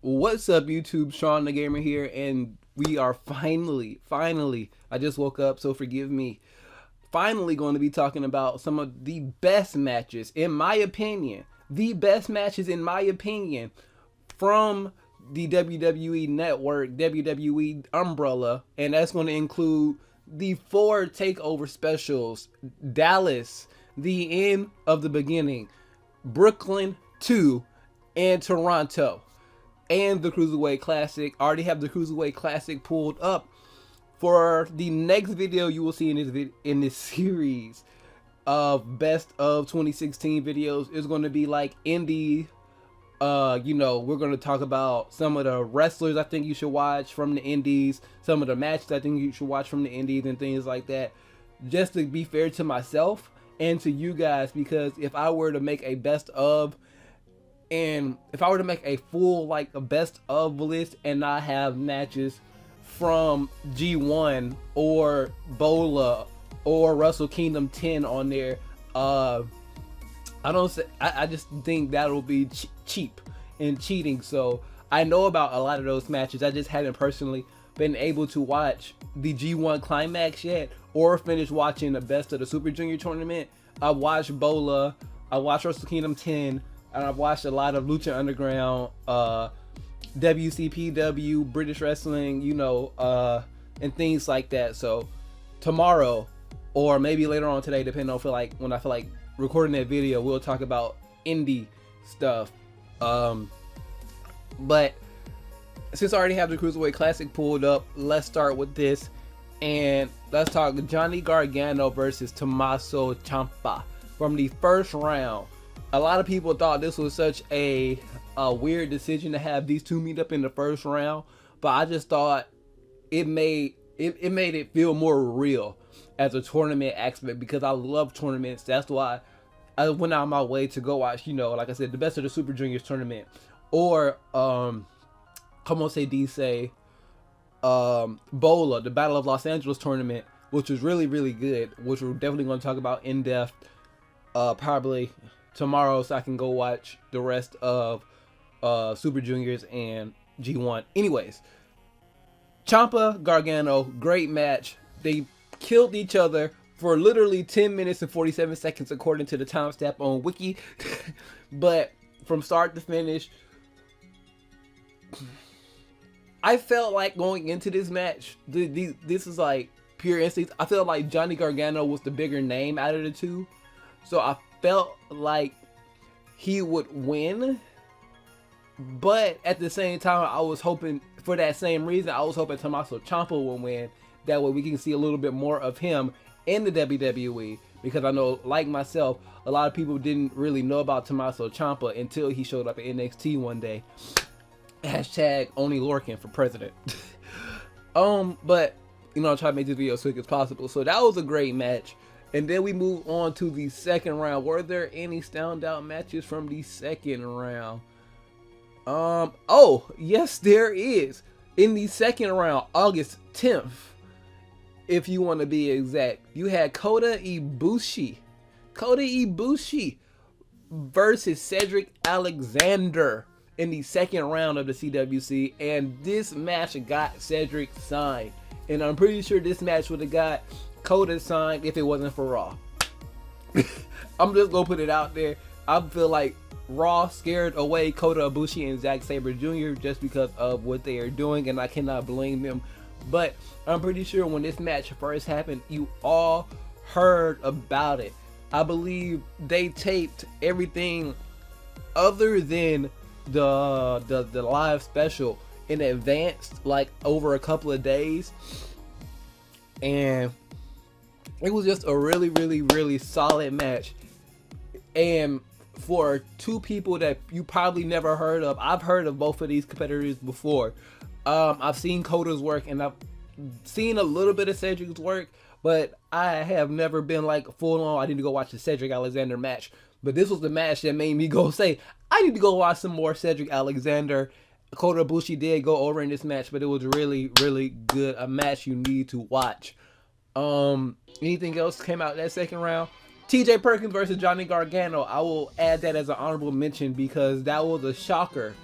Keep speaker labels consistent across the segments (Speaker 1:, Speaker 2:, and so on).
Speaker 1: What's up, YouTube? Shawn DaGamer here, and we are finally, I just woke up, so forgive me, finally going to be talking about some of the best matches, in my opinion, from the WWE Network, WWE umbrella, and that's going to include the 4 TakeOver specials: Dallas, the end of the beginning, Brooklyn 2, and Toronto, and the Cruiserweight Classic. I already have the Cruiserweight Classic pulled up. For the next video you will see in this series of best of 2016 videos is going to be like indie. We're going to talk about some of the wrestlers I think you should watch from the indies, some of the matches I think you should watch from the indies, and things like that, just to be fair to myself and to you guys. Because if I were to make a best of, and if I were to make a full like a best of list and not have matches from G1 or Bola or Wrestle Kingdom 10 on there, I just think that'll be cheap and cheating. So I know about a lot of those matches. I just hadn't personally been able to watch the G1 Climax yet or finish watching the best of the Super Junior tournament. I watched Bola, I watched Wrestle Kingdom 10, and I've watched a lot of Lucha Underground, WCPW, British Wrestling, and things like that. So tomorrow, or maybe later on today, depending on when I feel like recording that video, we'll talk about indie stuff. But since I already have the Cruiserweight Classic pulled up, let's start with this, and let's talk Johnny Gargano versus Tommaso Ciampa from the first round. A lot of people thought this was such a weird decision to have these two meet up in the first round, but I just thought it made it feel more real as a tournament aspect, because I love tournaments. That's why I went out of my way to go watch, like I said, the best of the Super Juniors tournament, or Bola, the Battle of Los Angeles tournament, which was really, really good, which we're definitely going to talk about in depth probably tomorrow, so I can go watch the rest of Super Juniors and G1. Anyways, Ciampa Gargano, great match. They killed each other for literally 10 minutes and 47 seconds according to the timestamp on Wiki. But from start to finish, I felt like going into this match, this is like pure instinct, I felt like Johnny Gargano was the bigger name out of the two, so I felt like he would win. But at the same time, I was hoping, for that same reason, I was hoping Tommaso Ciampa would win. That way we can see a little bit more of him in the WWE, because I know, like myself, a lot of people didn't really know about Tommaso Ciampa until he showed up at NXT one day. Hashtag only Lorcan for president. But I try to make this video as quick as possible. So that was a great match. And then we move on to the second round. Were there any standout matches from the second round? Oh, yes, there is. In the second round, August 10th, if you want to be exact, you had Kota Ibushi versus Cedric Alexander in the second round of the CWC, and this match got Cedric signed. And I'm pretty sure this match would have got Kota signed if it wasn't for Raw. I'm just gonna put it out there. I feel like Raw scared away Kota Ibushi and Zack Sabre Jr. just because of what they are doing, and I cannot blame them. But I'm pretty sure when this match first happened, you all heard about it. I believe they taped everything other than the live special in advance, like over a couple of days, and it was just a really, really, really solid match. And for two people that you probably never heard of, I've heard of both of these competitors before. I've seen Kota's work, and I've seen a little bit of Cedric's work, but I have never been like full on, I need to go watch the Cedric Alexander match. But this was the match that made me go say, I need to go watch some more Cedric Alexander. Kota Ibushi did go over in this match, but it was really, really good. A match you need to watch. Anything else came out that second round? TJ Perkins versus Johnny Gargano. I will add that as an honorable mention because that was a shocker.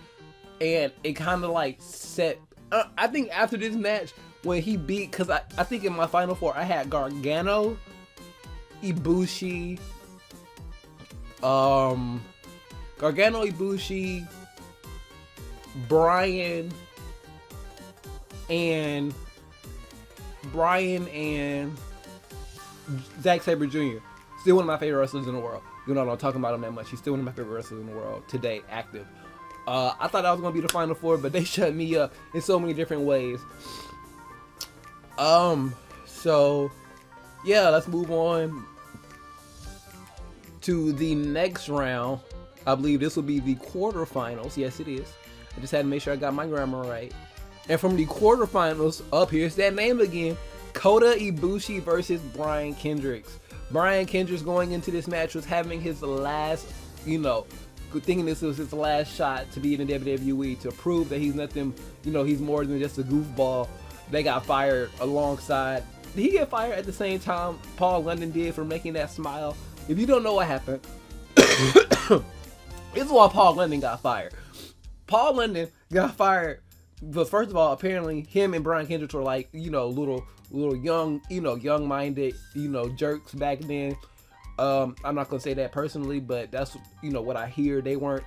Speaker 1: and it kind of like set. I think after this match, when he beat, because I think in my final four I had Gargano, Ibushi, Bryan and Zack Sabre Jr. Still one of my favorite wrestlers in the world. You know, I don't talk about him that much. He's still one of my favorite wrestlers in the world today, active. I thought I was gonna be the final four, but they shut me up in so many different ways. So yeah, let's move on to the next round. I believe this will be the quarterfinals. Yes, it is. I just had to make sure I got my grammar right. And from the quarterfinals, up here's that name again: Kota Ibushi versus Brian Kendricks. Brian Kendricks going into this match was having his last, thinking this was his last shot to be in the WWE, to prove that he's nothing, he's more than just a goofball. They got fired alongside. Did he get fired at the same time Paul London did for making that smile? If you don't know what happened, this is why Paul London got fired. Paul London got fired, but first of all, apparently him and Brian Kendricks were like, little young, young-minded, jerks back then. I'm not gonna say that personally, but that's what I hear. They weren't,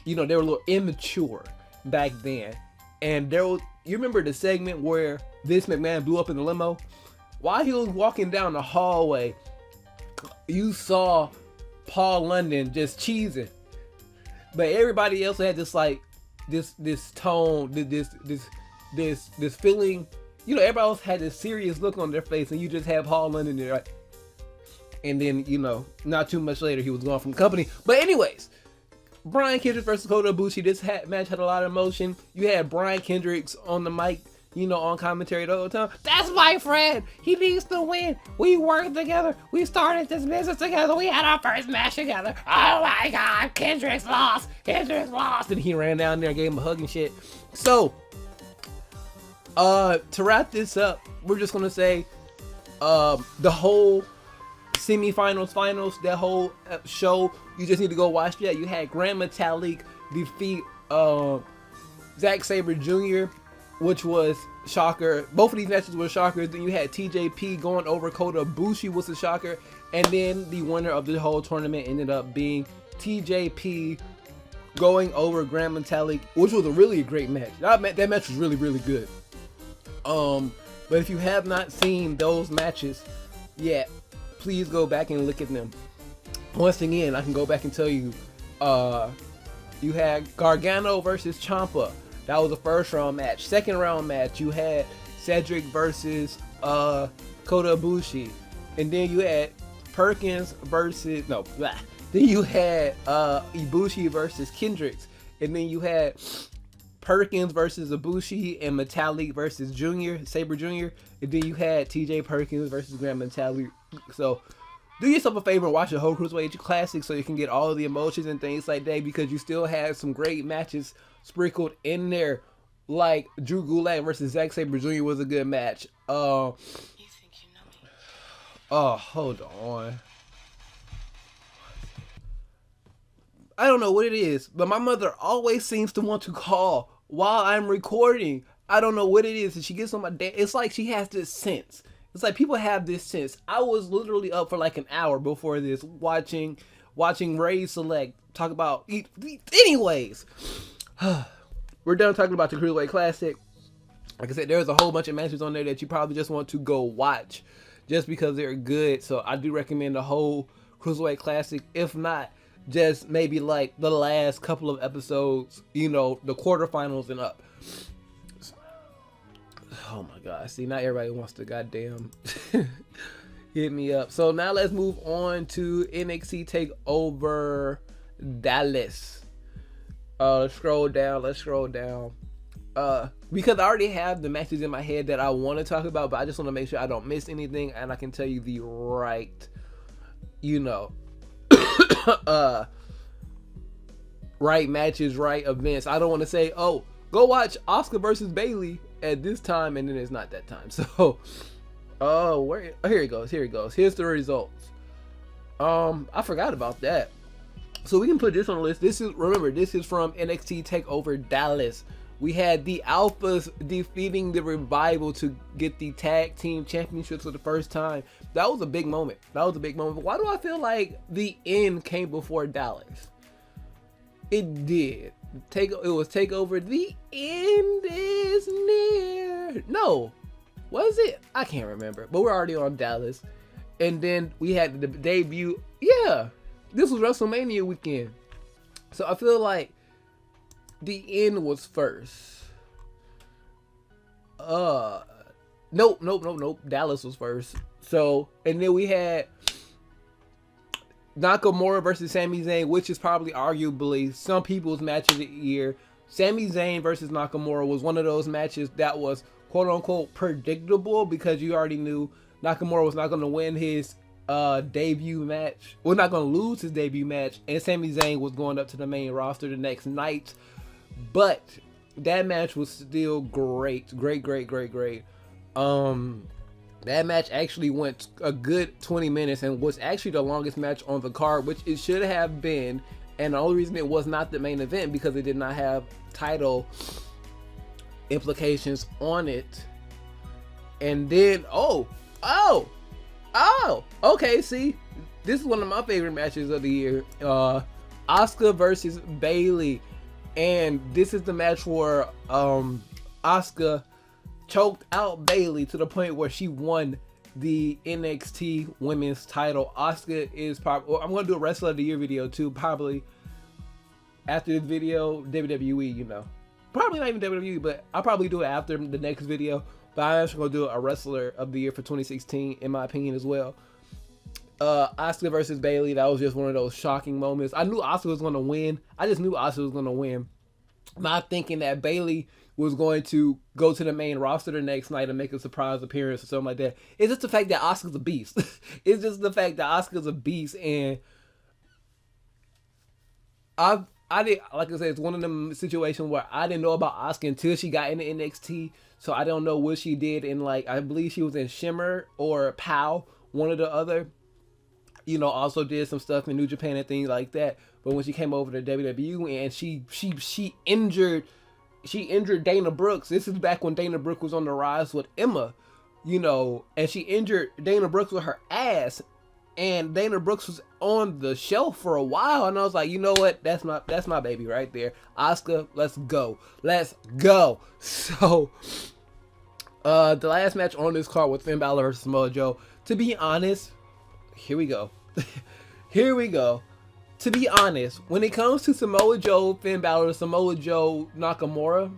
Speaker 1: they were a little immature back then. And you remember the segment where Vince McMahon blew up in the limo? While he was walking down the hallway, you saw Paul London just cheesing, but everybody else had this tone, this feeling. Everybody else had this serious look on their face, and you just have Paul London there. Right? And then, not too much later, he was gone from the company. But anyways, Brian Kendricks versus Kota Ibushi. This match had a lot of emotion. You had Brian Kendricks on the mic, on commentary the whole time. That's my friend. He needs to win. We worked together. We started this business together. We had our first match together. Oh my God, Kendricks lost. Kendricks lost. And he ran down there and gave him a hug and shit. So, to wrap this up, we're just gonna say, the whole semifinals, finals, that whole show, you just need to go watch that. You had Grand Metalik defeat Zack Sabre Jr., which was shocker. Both of these matches were shockers. Then you had TJP going over Kota Ibushi, was a shocker. And then the winner of the whole tournament ended up being TJP going over Grand Metalik, which was a really great match. That match was really, really good. But if you have not seen those matches yet, please go back and look at them. Once again, I can go back and tell you, you had Gargano versus Ciampa. That was the first round match. Second round match, you had Cedric versus Kota Ibushi. And then you had Perkins versus, then you had Ibushi versus Kendricks. And then you had Perkins versus Ibushi and Metalik versus Sabre Jr. And then you had TJ Perkins versus Grand Metalik. So do yourself a favor and watch the whole Cruiserweight Classic so you can get all of the emotions and things like that, because you still have some great matches sprinkled in there, like Drew Gulak versus Zack Sabre Jr. was a good match. You think you know me? Oh, hold on. I don't know what it is, but my mother always seems to want to call while I'm recording. I don't know what it is, and she gets on my damn. It's like she has this sense. It's like people have this sense. I was literally up for like an hour before this watching Ray Select talk about. Anyways, we're done talking about the Cruiserweight Classic. Like I said, there's a whole bunch of matches on there that you probably just want to go watch just because they're good. So I do recommend the whole Cruiserweight Classic. If not, just maybe like the last couple of episodes, the quarterfinals and up. Oh my God. See, not everybody wants to goddamn hit me up. So now let's move on to NXT TakeOver Dallas. Let's scroll down. Because I already have the matches in my head that I want to talk about, but I just want to make sure I don't miss anything and I can tell you the right, right matches, right events. I don't want to say, oh, go watch Asuka versus Bayley at this time, and then it's not that time. So, here it goes. Here's the results. I forgot about that. So we can put this on the list. This is, remember, this is from NXT TakeOver Dallas. We had the Alphas defeating the Revival to get the tag team championships for the first time. That was a big moment. That was a big moment. But why do I feel like the end came before Dallas? It did. It was TakeOver. The end is near. No, was it? I can't remember. But we're already on Dallas. And then we had the debut. Yeah, this was WrestleMania weekend. So I feel like the end was first. Nope. Dallas was first. So, and then we had Nakamura versus Sami Zayn, which is probably arguably some people's match of the year. Sami Zayn versus Nakamura was one of those matches that was quote unquote predictable because you already knew Nakamura was not going to win his debut match. Well, not going to lose his debut match, and Sami Zayn was going up to the main roster the next night. But that match was still great. That match actually went a good 20 minutes and was actually the longest match on the card, which it should have been. And the only reason it was not the main event because it did not have title implications on it. And then, okay, see, this is one of my favorite matches of the year. Asuka versus Bayley. And this is the match where Asuka choked out Bayley to the point where she won the NXT women's title. Asuka is probably, well, I'm going to do a Wrestler of the Year video too, probably after this video, WWE, you know. Probably not even WWE, but I'll probably do it after the next video. But I'm actually going to do a Wrestler of the Year for 2016, in my opinion, as well. Asuka versus Bayley, that was just one of those shocking moments. I knew Asuka was going to win. I just knew Asuka was going to win. Not thinking that Bayley was going to go to the main roster the next night and make a surprise appearance or something like that. It's just the fact that Asuka's a beast. It's just the fact that Asuka's a beast. And I did, like I said, it's one of them situations where I didn't know about Asuka until she got into NXT. So I don't know what she did in, like, I believe she was in Shimmer or POW, one or the other. You know, also did some stuff in New Japan and things like that. But when she came over to WWE and she injured Dana Brooks. This is back when Dana Brooks was on the rise with Emma, you know, and she injured Dana Brooks with her ass. And Dana Brooks was on the shelf for a while, and I was like, you know what? That's my baby right there. Asuka, let's go. So, the last match on this card was Finn Balor versus Samoa Joe. To be honest, here we go. To be honest, when it comes to Samoa Joe, Finn Balor, Samoa Joe, Nakamura,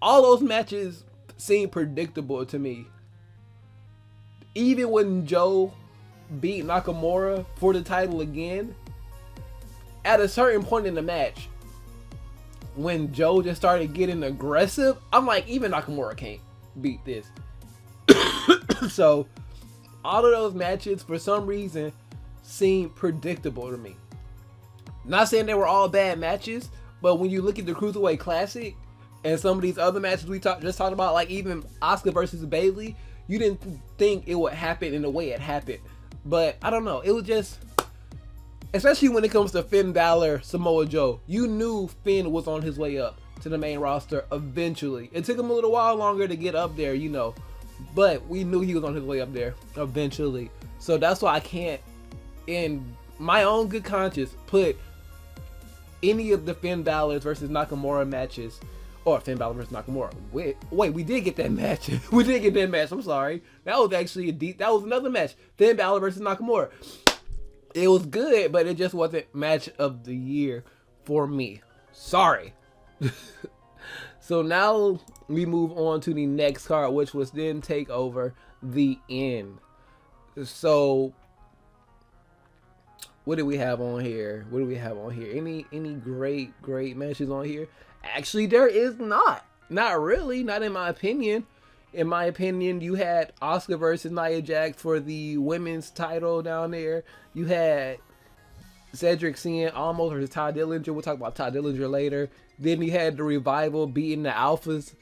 Speaker 1: all those matches seem predictable to me. Even when Joe beat Nakamura for the title again, at a certain point in the match, when Joe just started getting aggressive, I'm like, even Nakamura can't beat this. So, all of those matches, for some reason, seem predictable to me. Not saying they were all bad matches, but when you look at the Cruiserweight Classic and some of these other matches we just talked about, like even Asuka versus Bayley, you didn't think it would happen in the way it happened. But I don't know, it was just, especially when it comes to Finn Balor, Samoa Joe, you knew Finn was on his way up to the main roster eventually. It took him a little while longer to get up there, you know, but we knew he was on his way up there eventually. So that's why I can't, in my own good conscience, put any of the Finn Balor versus Nakamura matches, or Finn Balor versus Nakamura. Wait, we did get that match. We did get that match. I'm sorry. That was actually that was another match. Finn Balor versus Nakamura. It was good, but it just wasn't match of the year for me. Sorry. So now we move on to the next card, which was then TakeOver the End. So what do we have on here? Any great matches on here? Actually, there is not. Not really. Not in my opinion. In my opinion, you had Asuka versus Nia Jax for the women's title down there. You had Cedric seeing almost versus Ty Dillinger. We'll talk about Ty Dillinger later. Then you had the Revival beating the Alphas.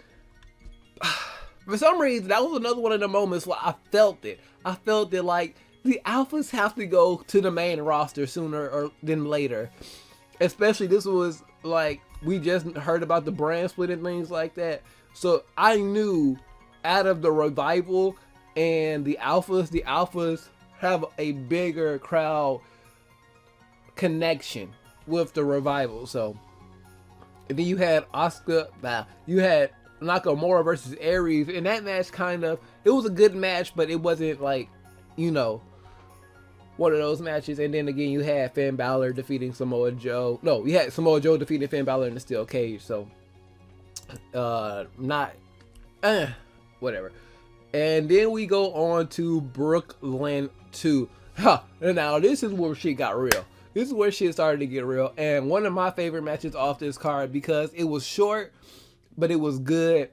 Speaker 1: For some reason, that was another one of the moments where I felt it. I felt it like the alphas have to go to the main roster sooner or than later. Especially this was like, we just heard about the brand split and things like that. So I knew out of the Revival and the Alphas have a bigger crowd connection with the Revival. So, and then you had you had Nakamura versus Aries, and that match it was a good match, but it wasn't like, you know, one of those matches. And then again, you had Finn Balor defeating Samoa Joe. No, you had Samoa Joe defeating Finn Balor in the steel cage. So, whatever. And then we go on to Brooklyn 2. Now this is where shit got real. This is where shit started to get real. And one of my favorite matches off this card, because it was short, but it was good.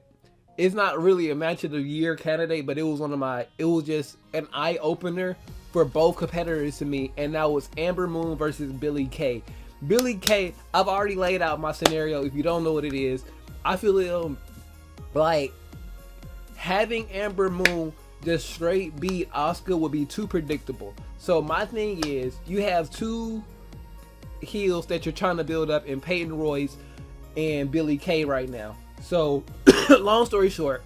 Speaker 1: It's not really a match of the year candidate, but it was just an eye opener for both competitors to me. And that was Amber Moon versus Billie Kay. Billie Kay, I've already laid out my scenario. If you don't know what it is, I feel like having Amber Moon just straight beat Asuka would be too predictable. So my thing is, you have two heels that you're trying to build up in Peyton Royce and Billie Kay right now. So long story short,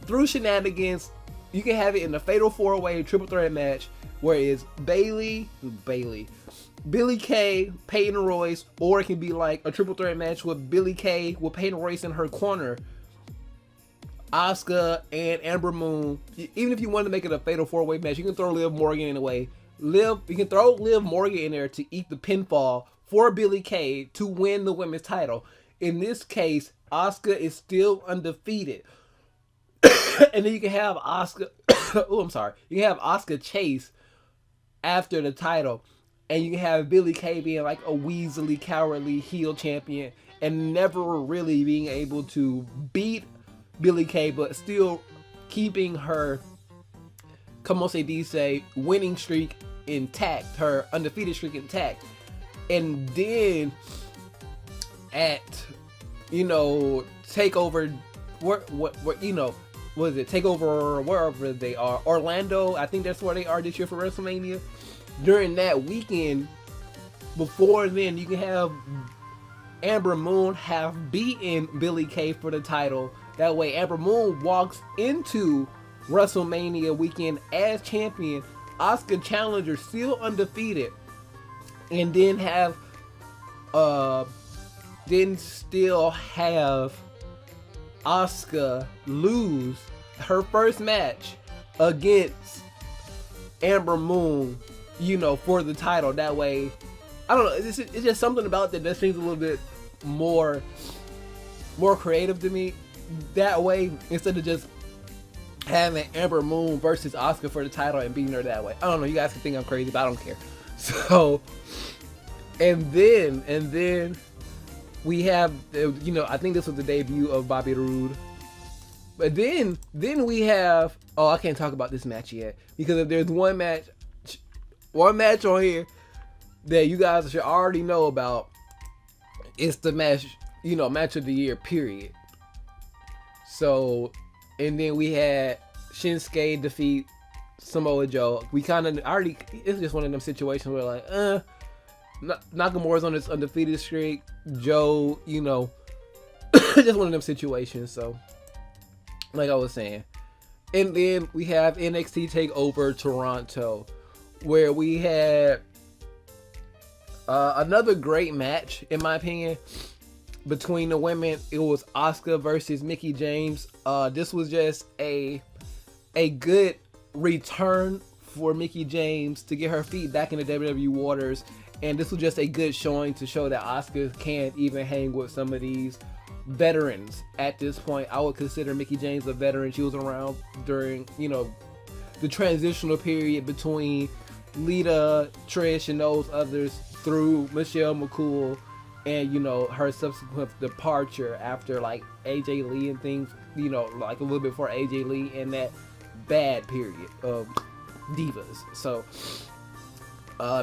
Speaker 1: through shenanigans, you can have it in a fatal 4-way triple threat match where it's Billie Kay, Peyton Royce, or it can be like a triple threat match with Billie Kay with Peyton Royce in her corner, Asuka and Amber Moon. Even if you want to make it a fatal 4-way match, you can throw Liv Morgan in the way. You can throw Liv Morgan in there to eat the pinfall for Billie Kay to win the women's title. In this case, Asuka is still undefeated. And then you can have Asuka you can have Asuka chase after the title, and you can have Billie Kay being like a weaselly, cowardly heel champion and never really being able to beat Billie Kay, but still keeping her, como se dice, winning streak intact, her undefeated streak intact. And then at, TakeOver, TakeOver wherever they are, Orlando, I think that's where they are this year for WrestleMania. During that weekend, before then, you can have Amber Moon have beaten Billie Kay for the title. That way, Amber Moon walks into WrestleMania weekend as champion, Asuka challenger, still undefeated, and then still have Asuka lose her first match against Amber Moon, for the title. That way, I don't know, it's just something about that seems a little bit more creative to me. That way, instead of just having Amber Moon versus Asuka for the title and beating her that way. I don't know, you guys can think I'm crazy, but I don't care. So, and then we have, I think this was the debut of Bobby Roode. But then we have, I can't talk about this match yet, because if there's one match on here that you guys should already know about, it's the match, match of the year, period. So, and then we had Shinsuke defeat Samoa Joe. We kind of already, it's just one of them situations where like, Nakamura's on this undefeated streak. Joe, just one of them situations. So, like I was saying. And then we have NXT TakeOver Toronto, where we had another great match, in my opinion, between the women. It was Asuka versus Mickie James. This was just a good return for Mickie James to get her feet back in the WWE waters, and this was just a good showing to show that Asuka can't even hang with some of these veterans at this point. I would consider Mickie James a veteran. She was around during, the transitional period between Lita, Trish, and those others through Michelle McCool, and her subsequent departure after like AJ Lee and things, like a little bit before AJ Lee and that bad period of divas. So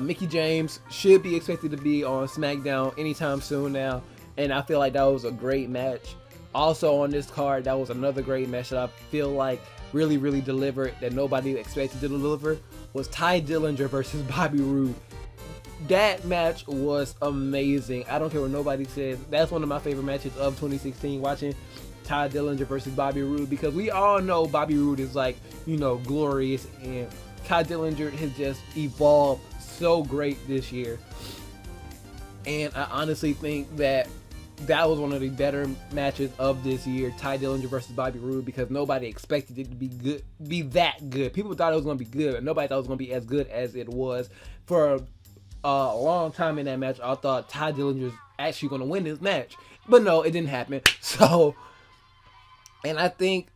Speaker 1: Mickie James should be expected to be on SmackDown anytime soon now, and I feel like that was a great match. Also on this card, that was another great match that I feel like really, really delivered that nobody expected to deliver was Ty Dillinger versus Bobby Roode. That match was amazing. I don't care what nobody says. That's one of my favorite matches of 2016, watching Ty Dillinger versus Bobby Roode, because we all know Bobby Roode is like, glorious, and Ty Dillinger has just evolved so great this year. And I honestly think that was one of the better matches of this year, Ty Dillinger versus Bobby Roode, because nobody expected it to be that good. People thought it was going to be good, but nobody thought it was going to be as good as it was. For a long time in that match, I thought Ty Dillinger was actually going to win this match, but no, it didn't happen. So, and I think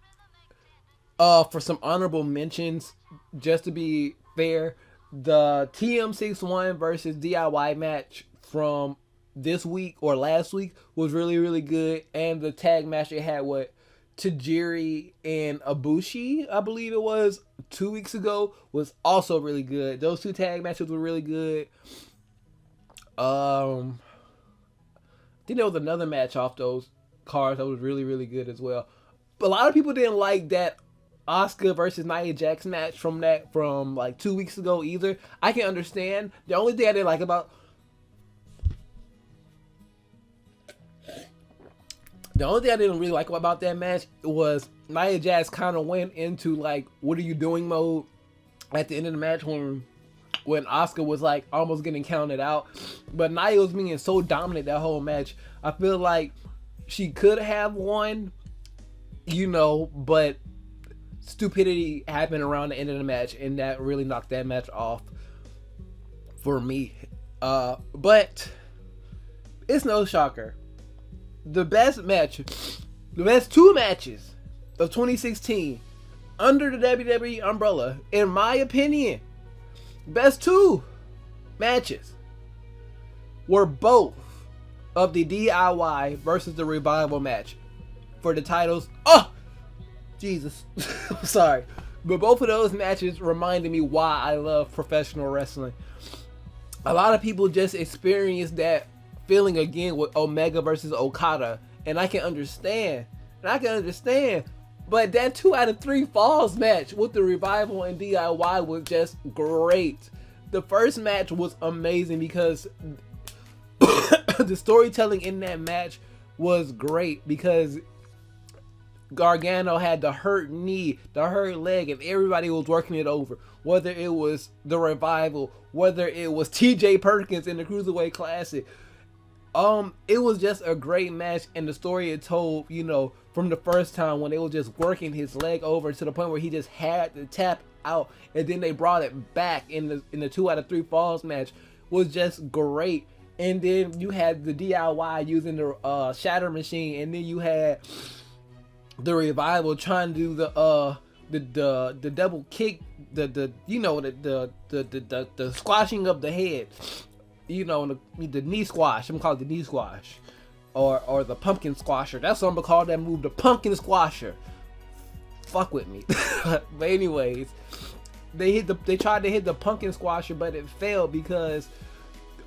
Speaker 1: for some honorable mentions, just to be fair, the TM61 versus DIY match from this week or last week was really, really good, and the tag match they had with Tajiri and Ibushi, I believe it was 2 weeks ago, was also really good. Those two tag matches were really good. I think there was another match off those cards that was really, really good as well. But a lot of people didn't like that Asuka versus Nia Jax match from like 2 weeks ago either. I can understand. The only thing I didn't like about The only thing I didn't really like about that match was Nia Jax kind of went into like, what are you doing mode at the end of the match when Asuka was like almost getting counted out. But Nia was being so dominant that whole match. I feel like she could have won, but stupidity happened around the end of the match, and that really knocked that match off for me. But it's no shocker. The best two matches of 2016 under the WWE umbrella, in my opinion, best two matches were both of the DIY versus the Revival match for the titles. Oh, Jesus. I'm sorry. But both of those matches reminded me why I love professional wrestling. A lot of people just experienced that feeling again with Omega versus Okada, and I can understand. But that 2 out of 3 falls match with the Revival and DIY was just great. The first match was amazing because the storytelling in that match was great, because Gargano had the hurt knee, the hurt leg, and everybody was working it over. Whether it was the Revival, whether it was TJ Perkins in the Cruiserweight Classic. It was just a great match, and the story it told, from the first time when they were just working his leg over to the point where he just had to tap out, and then they brought it back in the 2 out of 3 falls match, was just great. And then you had the DIY using the Shatter Machine, and then you had the Revival trying to do the double kick, the squashing of the head. The knee squash. I'm gonna call it the knee squash, or the pumpkin squasher. That's what I'm gonna call that move, the pumpkin squasher. Fuck with me. But anyways, they tried to hit the pumpkin squasher, but it failed because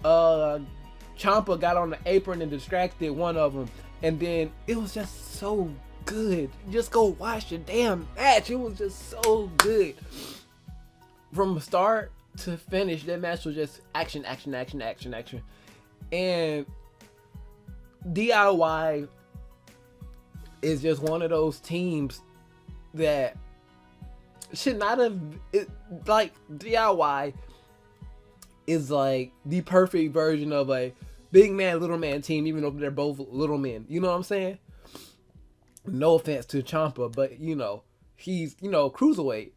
Speaker 1: Ciampa got on the apron and distracted one of them, and then it was just so good. Just go watch the damn match. It was just so good from start to finish. That match was just action. And DIY is just one of those teams that should not have like DIY is like the perfect version of a big man, little man team, even though they're both little men. You know what I'm saying? No offense to Ciampa, but he's cruiserweight.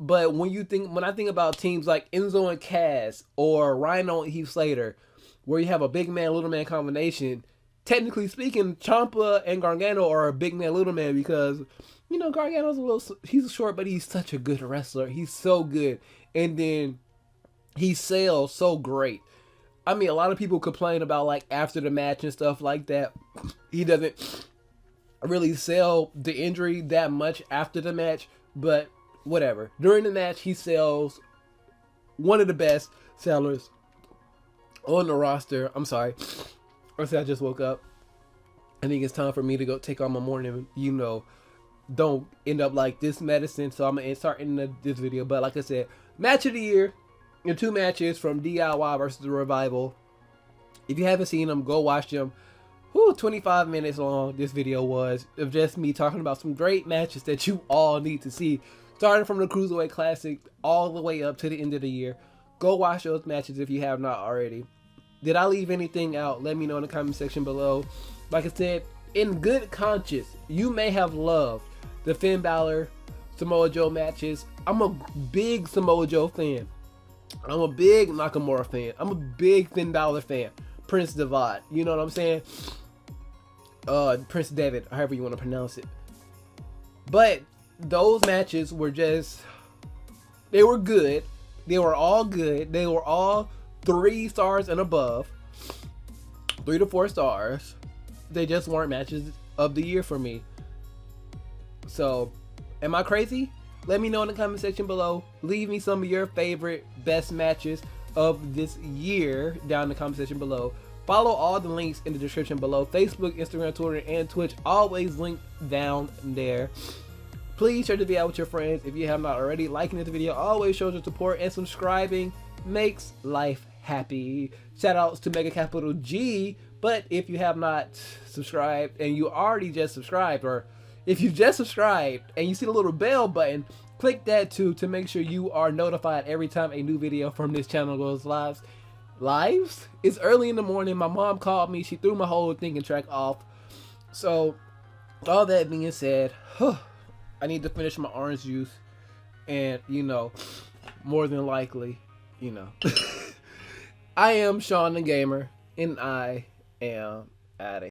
Speaker 1: But when I think about teams like Enzo and Cass or Rhino and Heath Slater, where you have a big man, little man combination, technically speaking, Ciampa and Gargano are a big man, little man, because Gargano's he's short, but he's such a good wrestler. He's so good, and then he sells so great. I mean, a lot of people complain about like after the match and stuff like that. He doesn't really sell the injury that much after the match, but whatever. During the match, he sells one of the best sellers on the roster. I'm sorry. I just woke up. I think it's time for me to go take on my morning, don't end up like this medicine. So I'm gonna start in this video. But like I said, match of the year, and 2 matches from DIY versus the Revival. If you haven't seen them, go watch them. 25 minutes long this video was of just me talking about some great matches that you all need to see, starting from the Cruiserweight Classic all the way up to the end of the year. Go watch those matches if you have not already. Did I leave anything out? Let me know in the comment section below. Like I said, in good conscience, you may have loved the Finn Balor Samoa Joe matches. I'm a big Samoa Joe fan. I'm a big Nakamura fan. I'm a big Finn Balor fan. Prince Devad, you know what I'm saying? Prince David, however you want to pronounce it. But those matches were just, they were good. They were all good. They were all 3 stars and above. 3 to 4 stars. They just weren't matches of the year for me. So, am I crazy? Let me know in the comment section below. Leave me some of your favorite best matches of this year down in the comment section below. Follow all the links in the description below. Facebook, Instagram, Twitter, and Twitch. Always linked down there. Please share the video with your friends if you have not already. Liking this video always shows your support, and subscribing makes life happy. Shout outs to Mega Capital G. But if you have not subscribed and you already just subscribed, or if you just subscribed and you see the little bell button, click that too to make sure you are notified every time a new video from this channel goes live. It's early in the morning. My mom called me. She threw my whole thinking track off. So, all that being said, I need to finish my orange juice. And, you know, more than likely, you know. I am Shawn DaGamer, and I am out of here.